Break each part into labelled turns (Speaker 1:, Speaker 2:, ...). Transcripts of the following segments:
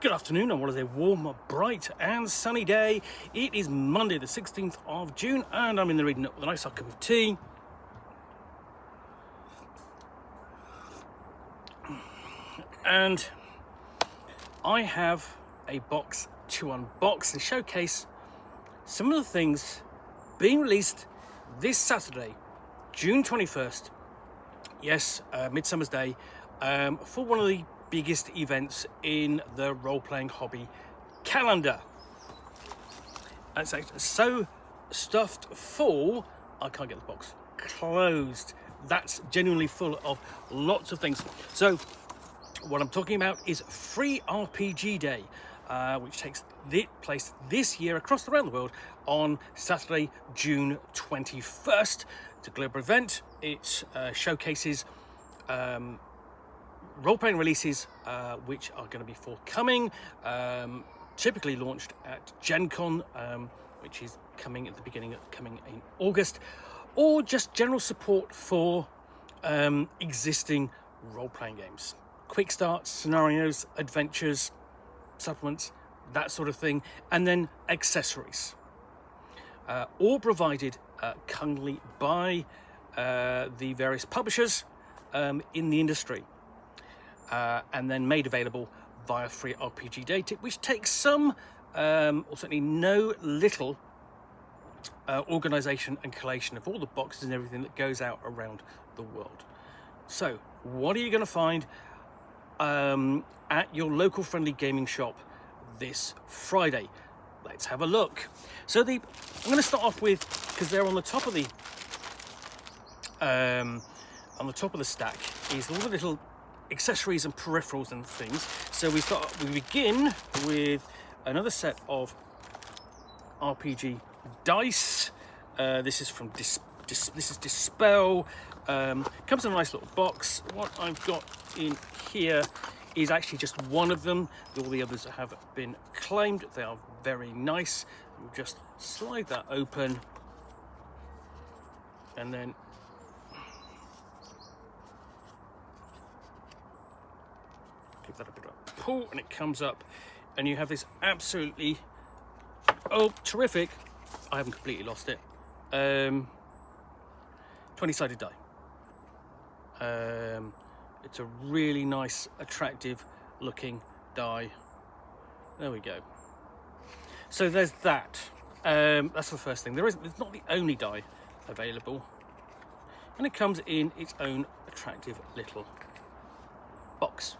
Speaker 1: Good afternoon on what is a warm, bright and sunny day. It is Monday the 16th of June and I'm in the reading with a nice hot cup of tea. And I have a box to unbox and showcase some of the things being released this Saturday, June 21st. Yes, Midsummer's Day, for one of the biggest events in the role-playing hobby calendar. And it's actually so stuffed full, I can't get the box closed. That's genuinely full of lots of things. So what I'm talking about is Free RPG Day, which takes place this year across around the world on Saturday, June 21st. It's a global event. It showcases role-playing releases which are going to be forthcoming, typically launched at Gen Con, which is coming at the beginning of coming in August, or just general support for existing role-playing games. Quick starts, scenarios, adventures, supplements, that sort of thing, and then accessories. All provided currently by the various publishers in the industry. And then made available via Free RPG Day, which takes some, or certainly no little, organisation and collation of all the boxes and everything that goes out around the world. So, what are you going to find at your local friendly gaming shop this Friday? Let's have a look. So I'm going to start off with, because they're on the top of the stack, is all the little accessories and peripherals and things. So we begin with another set of RPG dice. This is from this is Dispel. Comes in a nice little box. What I've got in here is actually just one of them. All the others have been claimed. They are very nice. We'll just slide that open and then give that a bit of a pull and it comes up and you have this absolutely terrific, I haven't completely lost it, 20-sided die. It's a really nice, attractive looking die. There we go. So there's that. That's the first thing. It's not the only die available, and it comes in its own attractive little box.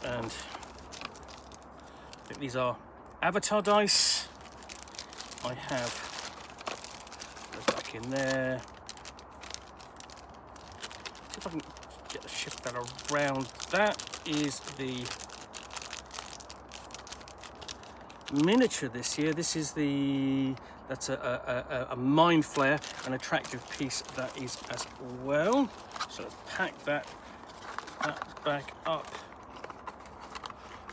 Speaker 1: And I think these are avatar dice. I have those back in there. See if I can shift that around. That is the miniature this year. This is that's a mind flare, an attractive piece that is as well. So let's pack that back up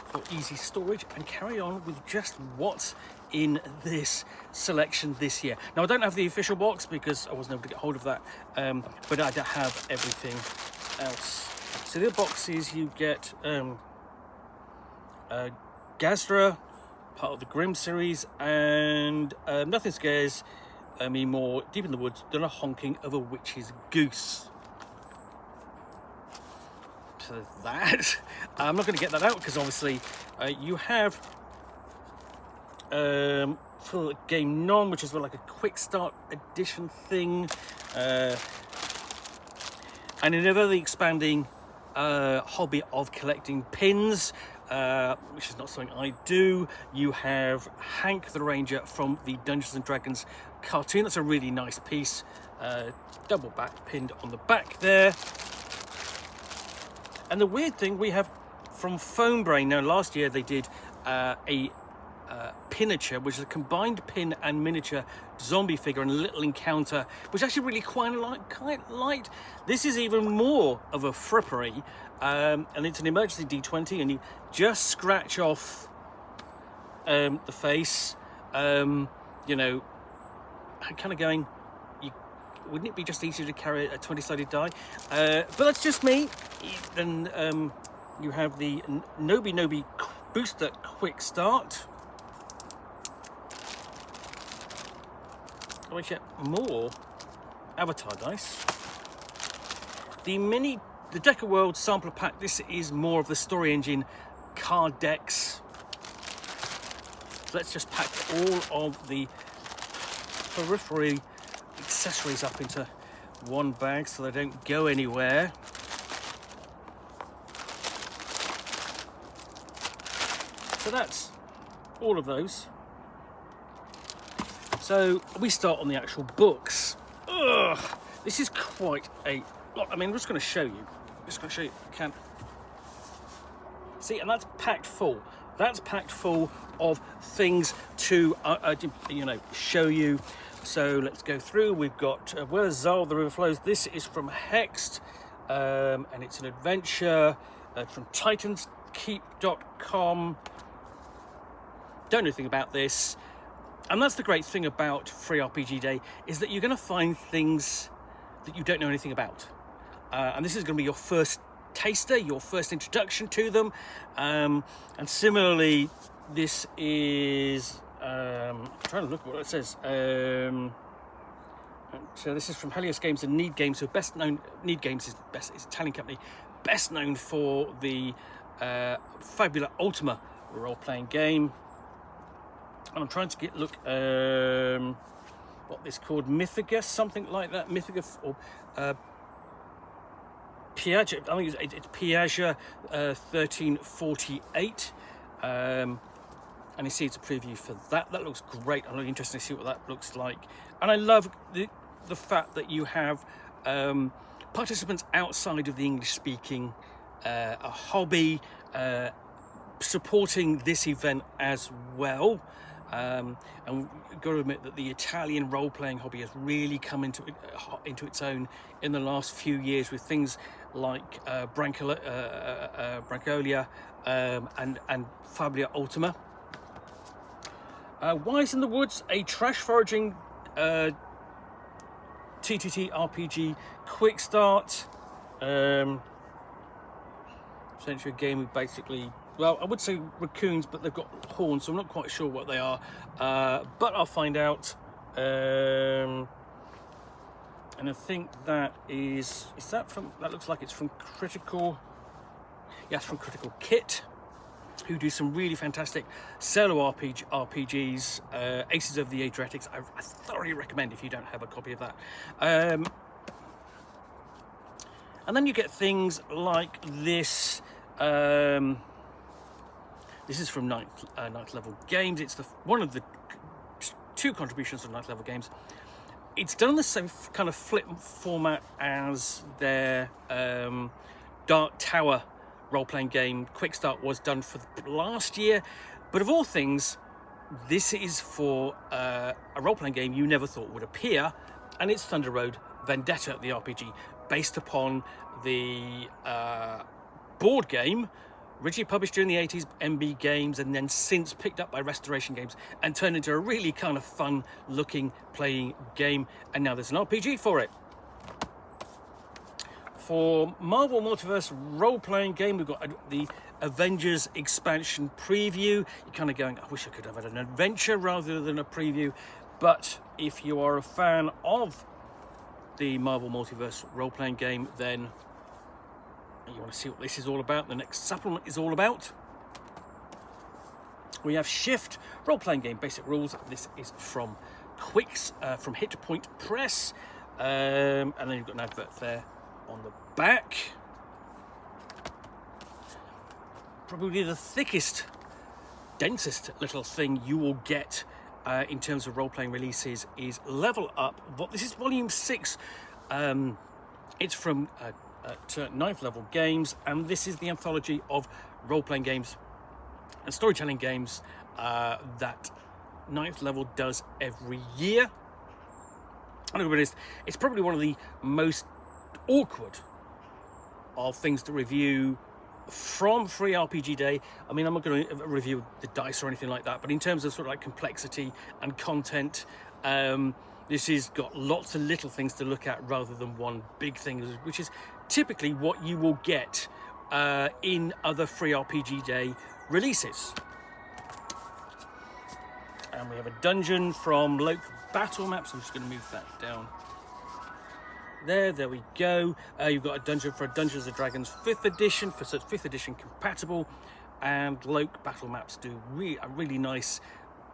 Speaker 1: for easy storage and carry on with just what's in this selection this year. Now I don't have the official box because I wasn't able to get hold of that, but I have everything else. So the other boxes you get Gazdra, part of the Grimm series, and nothing scares me more deep in the woods than a honking of a witch's goose. So that I'm not going to get that out because obviously you have for Game Non, which is like a quick start edition thing, and in another the expanding hobby of collecting pins, which is not something I do. You have Hank the Ranger from the Dungeons and Dragons cartoon. That's a really nice piece, double back pinned on the back there. And the weird thing we have from Foam Brain. Now last year they did a pinature, which is a combined pin and miniature zombie figure and a little encounter, which actually really quite light. This is even more of a frippery, and it's an emergency D20, and you just scratch off the face. You know, kind of going, wouldn't it be just easier to carry a 20-sided die? But that's just me. Then you have the Nobi Booster Quick Start. Which yet more Avatar dice. The Decker World Sampler Pack. This is more of the Story Engine card decks. So let's just pack all of the periphery accessories up into one bag so they don't go anywhere. So that's all of those. So we start on the actual books. Ugh, this is quite a lot. I mean, I'm just going to show you. Can see, and that's packed full. That's packed full of things to show you. So let's go through. We've got Where's Zal, the River Flows. This is from Hexed, and it's an adventure from titanskeep.com. Don't know anything about this. And that's the great thing about Free RPG Day, is that you're going to find things that you don't know anything about. And this is going to be your first taster, your first introduction to them. And similarly, this is... I'm trying to look at what it says. So this is from Helios Games and Need Games, who best known... Need Games is an Italian company, best known for the Fabula Ultima role-playing game. And I'm trying to look what this called, Mythica, something like that. Mythica or Piaget. I think it's Piaget 1348. And you see it's a preview for that. That looks great. I'm really interested to see what that looks like. And I love the fact that you have participants outside of the English-speaking a hobby supporting this event as well. And we've got to admit that the Italian role-playing hobby has really come into its own in the last few years with things like Brancolia and Fabula Ultima. Wise in the Woods, a trash foraging TTT RPG quick start. Essentially a game with basically... Well, I would say raccoons, but they've got horns, so I'm not quite sure what they are. But I'll find out. And I think that is that from, that looks like it's from Critical. Yes, from Critical Kit, who do some really fantastic solo RPGs, Aces of the Adriatics. I thoroughly recommend if you don't have a copy of that. And then you get things like this. This is from Ninth Level Games. It's one of the two contributions from Ninth Level Games. It's done the same kind of flip format as their Dark Tower role-playing game. Quick Start was done for last year, but of all things, this is for a role-playing game you never thought would appear, and it's Thunder Road Vendetta, the RPG, based upon the board game, originally published during the 80s, MB Games, and then since picked up by Restoration Games and turned into a really kind of fun looking playing game, and now there's an RPG for it. For Marvel Multiverse role-playing game, we've got the Avengers expansion preview. You're kind of going, I wish I could have had an adventure rather than a preview, but if you are a fan of the Marvel Multiverse role-playing game, then you want to see what this is all about, the next supplement is all about. We have Shift, role-playing game, basic rules. This is from from Hit Point Press. And then you've got an advert there on the back. Probably the thickest, densest little thing you will get in terms of role-playing releases is Level Up. This is volume 6. It's from Ninth Level Games, and this is the anthology of role-playing games and storytelling games that Ninth Level does every year. And I'll be honest, it's probably one of the most awkward of things to review from Free RPG Day. I mean, I'm not going to review the dice or anything like that, but in terms of sort of like complexity and content, This has got lots of little things to look at rather than one big thing, which is typically what you will get in other free RPG Day releases. And we have a dungeon from Nook Battle Maps. I'm just going to move that down. There we go. You've got a dungeon for Dungeons & Dragons 5th edition, for 5th edition compatible. And Nook Battle Maps do really nice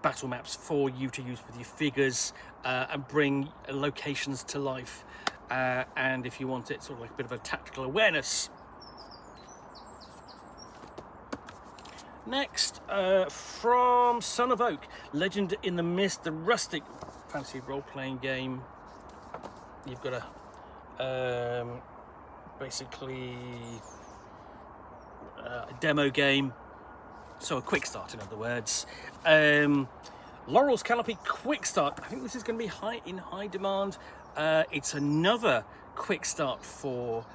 Speaker 1: battle maps for you to use with your figures and bring locations to life. And if you want it, sort of like a bit of a tactical awareness. Next, from Son of Oak, Legend in the Mist, the rustic fantasy role-playing game. You've got a basically a demo game, so a quick start, in other words. Laurel's Canopy quick start. I think this is going to be in high demand. It's another quick start for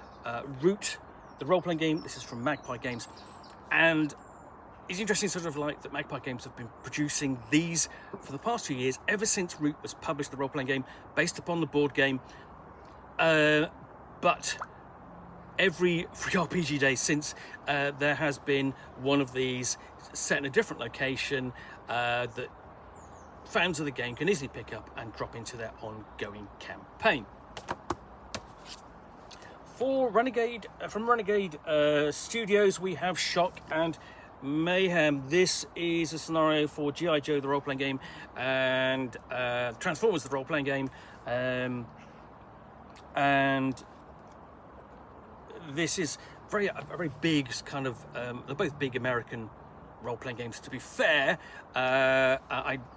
Speaker 1: Root, the role-playing game. This is from Magpie Games, and it's interesting, sort of like that Magpie Games have been producing these for the past few years, ever since Root was published, the role-playing game based upon the board game. But every free RPG Day since, there has been one of these set in a different location that fans of the game can easily pick up and drop into their ongoing campaign. For Renegade, from Renegade Studios, we have Shock and Mayhem. This is a scenario for G.I. Joe, the role-playing game, and Transformers, the role-playing game, and this is a very big kind of, they're both big American role-playing games, to be fair.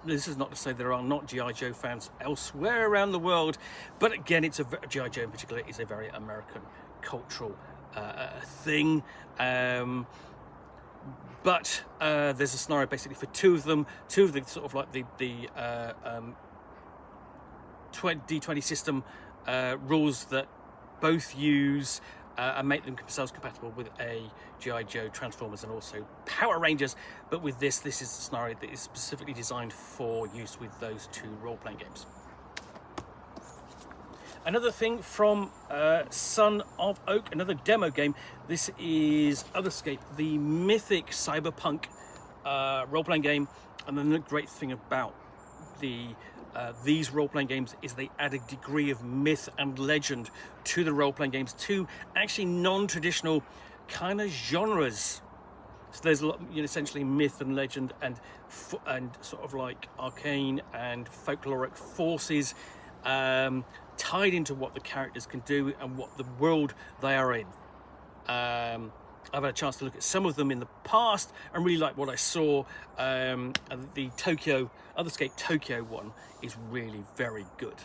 Speaker 1: This is not to say there are not G.I. Joe fans elsewhere around the world, but again, G.I. Joe in particular is a very American cultural thing. But there's a scenario basically for two of the sort of like the D20 system rules that both use and make themselves compatible with a G.I. Joe, Transformers, and also Power Rangers. But with this is a scenario that is specifically designed for use with those two role-playing games. Another thing from Son of Oak, another demo game. This is Otherscape, the mythic cyberpunk role-playing game. And then the great thing about these role-playing games is they add a degree of myth and legend to the role-playing games, to actually non-traditional kind of genres. So there's a lot, essentially myth and legend and sort of like arcane and folkloric forces tied into what the characters can do and what the world they are in. I've had a chance to look at some of them in the past and really like what I saw. And the Otherscape Tokyo one is really very good.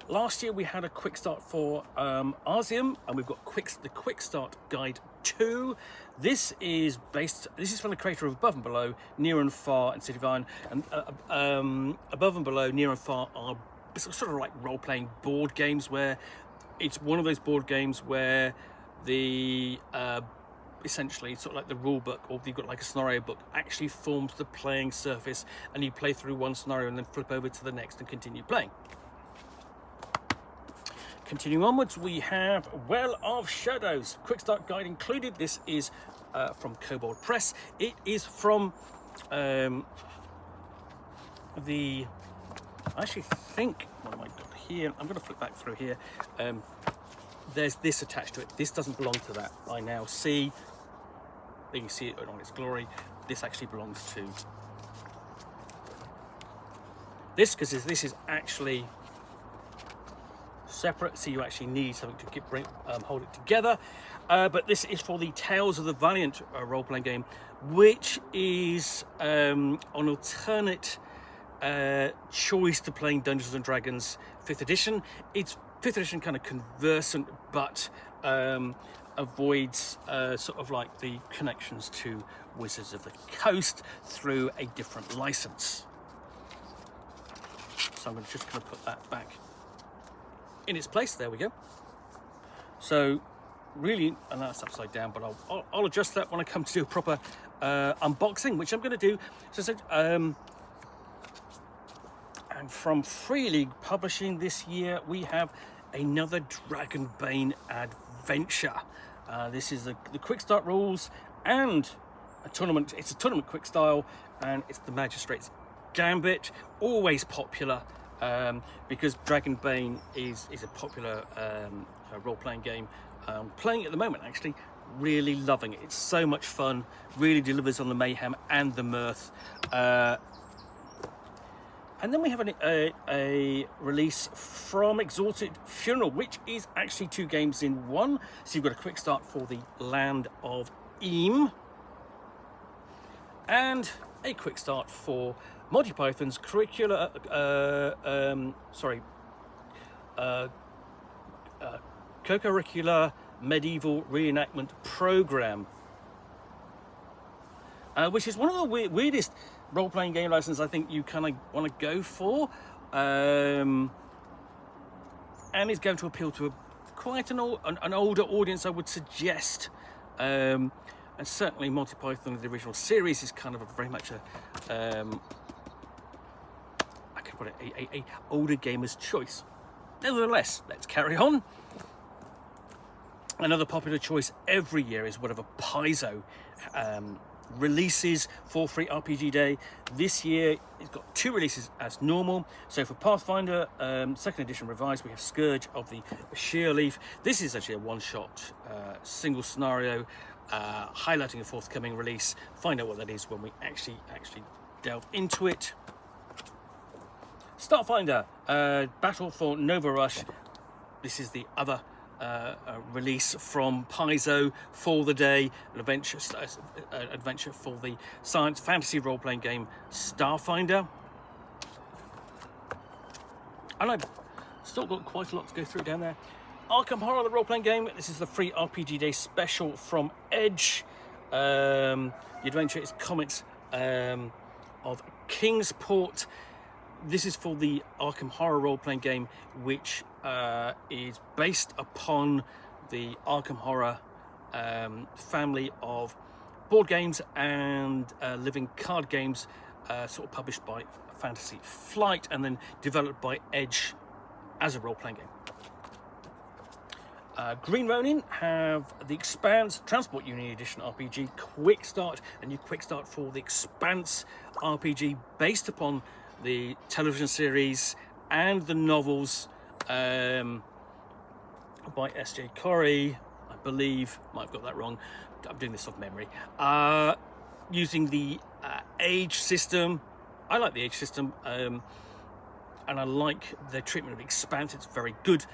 Speaker 1: Last year we had a quick start for Arsium, and we've got the Quick Start Guide 2. This is from the creator of Above and Below, Near and Far, and City of Iron. And Above and Below, Near and Far are sort of like role-playing board games, where it's one of those board games where the essentially sort of like the rule book, or you've got like a scenario book, actually forms the playing surface, and you play through one scenario and then flip over to the next and continue playing. Continuing onwards, we have Well of Shadows, Quick Start Guide included. This is from Kobold Press. It is from I actually think, what have I got here? I'm going to flip back through here. There's this attached to it. This doesn't belong to that. I now see, you can see it on its glory. This actually belongs to this, because this is actually separate, so you actually need something to hold it together. But this is for the Tales of the Valiant role-playing game, which is an alternate choice to playing Dungeons and Dragons 5th edition. It's 5th edition kind of conversant, but avoids sort of like the connections to Wizards of the Coast through a different license. So I'm just going to put that back in its place. There we go. So really, and that's upside down, but I'll adjust that when I come to do a proper unboxing, which I'm going to do. So And from Free League Publishing this year, we have another Dragonbane adventure. This is the quick start rules and a tournament. It's a tournament quick style, and it's the Magistrate's Gambit. Always popular because Dragonbane is a popular role-playing game. Playing it at the moment, actually, really loving it. It's so much fun. Really delivers on the mayhem and the mirth. And then we have a release from Exalted Funeral, which is actually 2 games in one. So you've got a quick start for the Land of Eam, and a quick start for Monty Python's co-curricular medieval reenactment program, which is one of the weirdest role-playing game license I think you kind of want to go for, and is going to appeal to quite an older audience, I would suggest, and certainly Monty Python, the original series, is kind of very much I could put it a older gamer's choice. Nevertheless, let's carry on. Another popular choice every year is whatever Paizo releases for Free RPG Day. This year it's got 2 releases as normal. So for Pathfinder 2nd edition revised, we have Scourge of the Sheer Leaf. This is actually a one-shot single scenario highlighting a forthcoming release. Find out what that is when we actually delve into it. Starfinder Battle for Nova Rush. This is the other release from Paizo for the day, an adventure for the science fantasy role-playing game Starfinder. And I've still got quite a lot to go through down there. Arkham Horror, the role-playing game. This is the Free RPG Day special from Edge. The adventure is Comets of Kingsport. This is for the Arkham Horror role-playing game, which is based upon the Arkham Horror family of board games and living card games, sort of published by Fantasy Flight and then developed by Edge as a role-playing game. Green Ronin have the Expanse Transport Union Edition RPG Quick Start, a new Quick Start for the Expanse RPG based upon the television series and the novels by S.J. Corey, I believe. Might have got that wrong. I'm doing this off memory. Using the age system. I like the age system, and I like the treatment of Expanse. It's very good,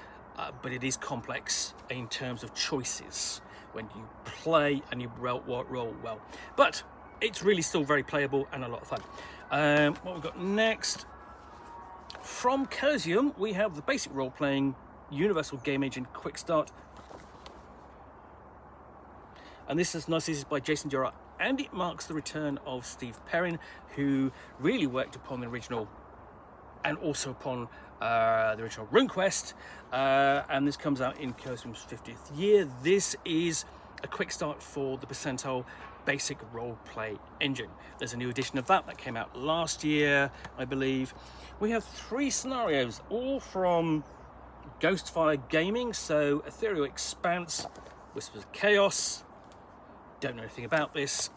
Speaker 1: but it is complex in terms of choices when you play and you roll well. But it's really still very playable and a lot of fun. What we've got next from Chaosium, we have the basic role-playing Universal Game Engine Quick Start, and this is by Jason Gerard, and it marks the return of Steve Perrin, who really worked upon the original and also upon the original RuneQuest, and this comes out in Chaosium's 50th year. This is a quick start for the Percentile basic role-play engine. There's a new edition of that came out last year, I believe. We have 3 scenarios, all from Ghostfire Gaming, so Ethereal Expanse, Whispers of Chaos. Don't know anything about this.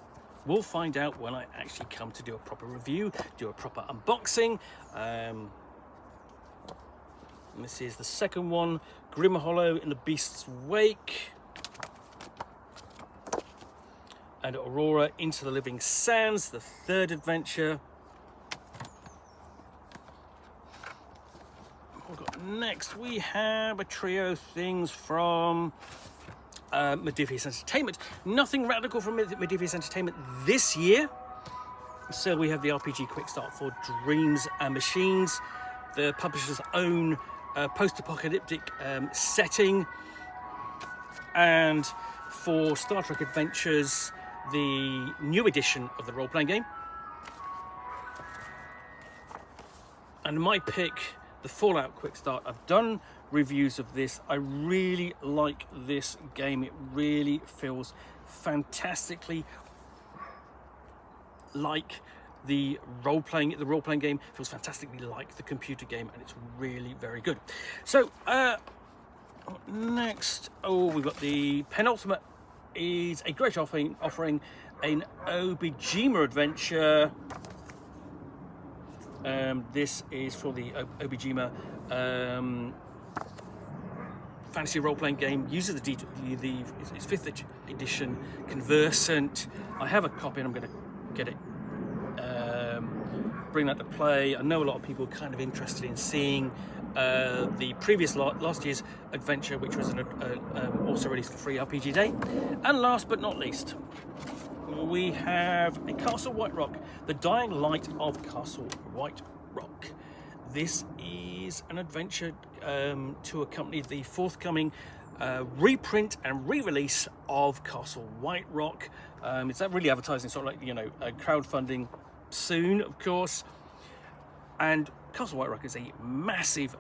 Speaker 1: We'll find out when I actually come to do a proper review, do a proper unboxing. And this is the second one, Grim Hollow in the Beast's Wake. And Aurora Into the Living Sands, the third adventure. What we've got next, we have a trio of things from Modiphius Entertainment. Nothing radical from Modiphius Entertainment this year. So we have the RPG Quick Start for Dreams and Machines, the publisher's own post-apocalyptic setting. And for Star Trek Adventures, the new edition of the role-playing game. And my pick, the Fallout Quick Start. I've done reviews of this. I really like this game. It really feels fantastically like the role-playing game feels fantastically like the computer game, and it's really very good. So next, we've got the penultimate is a great offering an Obijima adventure. This is for the Obijima fantasy role-playing game. Uses it's 5th edition conversant. I have a copy and I'm going to get it, bring that to play. I know a lot of people are kind of interested in seeing the previous last year's adventure, which was also released for free RPG Day. And last but not least, we have a Castle White Rock, The Dying Light of Castle White Rock. This is an adventure to accompany the forthcoming reprint and re-release of Castle White Rock. It's not really advertising, sort of like, you know, crowdfunding soon, of course. And Castle White Rock is a massive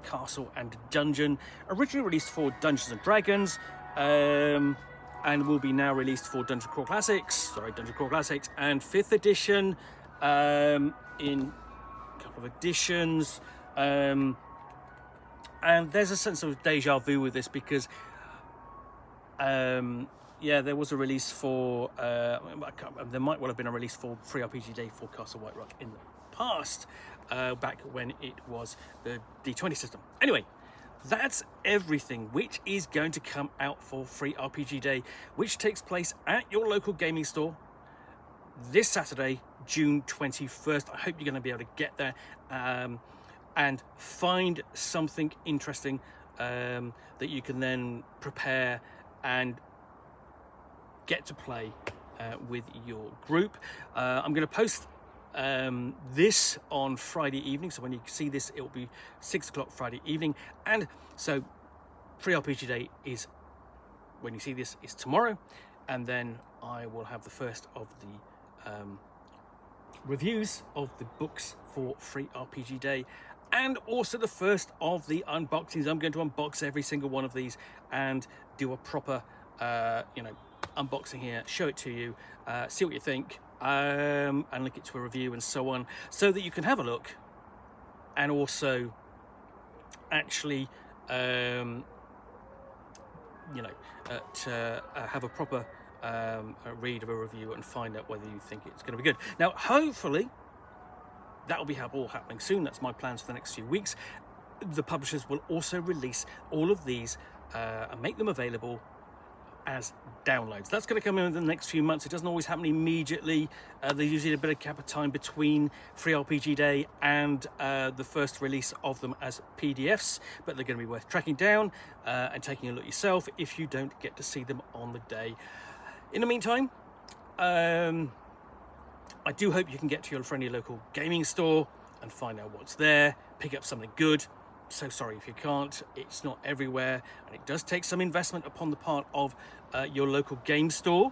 Speaker 1: castle and dungeon, originally released for Dungeons and Dragons, and will be now released for Dungeon Crawl Classics and 5th edition in a couple of editions. And there's a sense of deja vu with this because there was a release for there might well have been a release for Free RPG Day for Castle White Rock in the past, back when it was the D20 system. Anyway, that's everything which is going to come out for Free RPG Day, which takes place at your local gaming store this Saturday, June 21st. I hope you're going to be able to get there and find something interesting that you can then prepare and get to play with your group. I'm going to post this on Friday evening, so when you see this, it will be 6 o'clock Friday evening. And so Free RPG Day is, when you see this, is tomorrow, and then I will have the first of the reviews of the books for Free RPG Day, and also the first of the unboxings. I'm going to unbox every single one of these and do a proper unboxing here, show it to you, see what you think, and link it to a review and so on, so that you can have a look and also actually have a proper read of a review and find out whether you think it's going to be good. Now, hopefully that will be all happening soon. That's my plans for the next few weeks. The publishers will also release all of these and make them available as downloads. That's going to come in the next few months. It doesn't always happen immediately. There's usually a bit of gap of time between Free RPG Day and the first release of them as PDFs, but they're going to be worth tracking down and taking a look yourself if you don't get to see them on the day. In the meantime, I do hope you can get to your friendly local gaming store and find out what's there, pick up something good. So sorry if you can't. It's not everywhere, and it does take some investment upon the part of your local game store.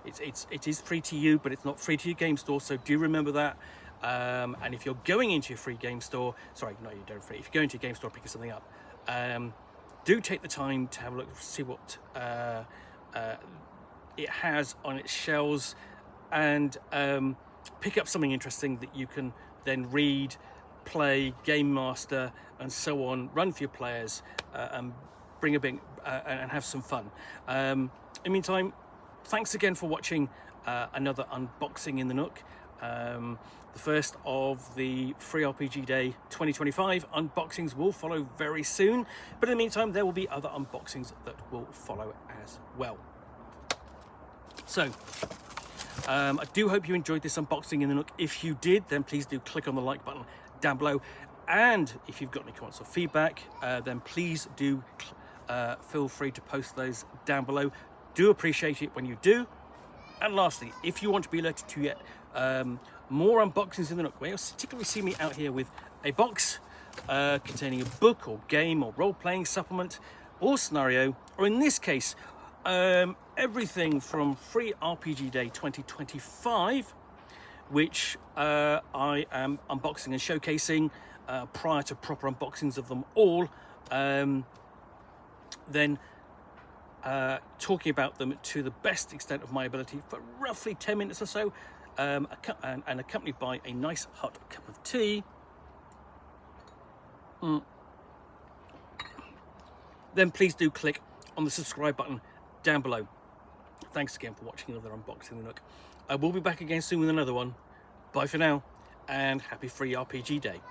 Speaker 1: It is free to you, but it's not free to your game store, so do remember that. And if you're going into your free game store, sorry, no, you don't free. If you're going to your game store picking something up, do take the time to have a look, see what it has on its shelves, and pick up something interesting that you can then read, play, game master, and so on, run for your players, and bring a big and have some fun. In the meantime, thanks again for watching another unboxing in the Nook. The first of the Free RPG Day 2025 unboxings will follow very soon, but in the meantime there will be other unboxings that will follow as well. So I do hope you enjoyed this unboxing in the Nook. If you did, then please do click on the like button down below, and if you've got any comments or feedback, then please do feel free to post those down below. Do appreciate it when you do. And lastly, if you want to be alerted to yet more unboxings in the Nook, where you'll typically see me out here with a box containing a book or game or role-playing supplement or scenario, or in this case everything from Free RPG Day 2025, which I am unboxing and showcasing prior to proper unboxings of them all, then talking about them to the best extent of my ability for roughly 10 minutes or so, and accompanied by a nice hot cup of tea, then please do click on the subscribe button down below. Thanks again for watching another unboxing of the Nook. I will be back again soon with another one. Bye for now, and happy free RPG day.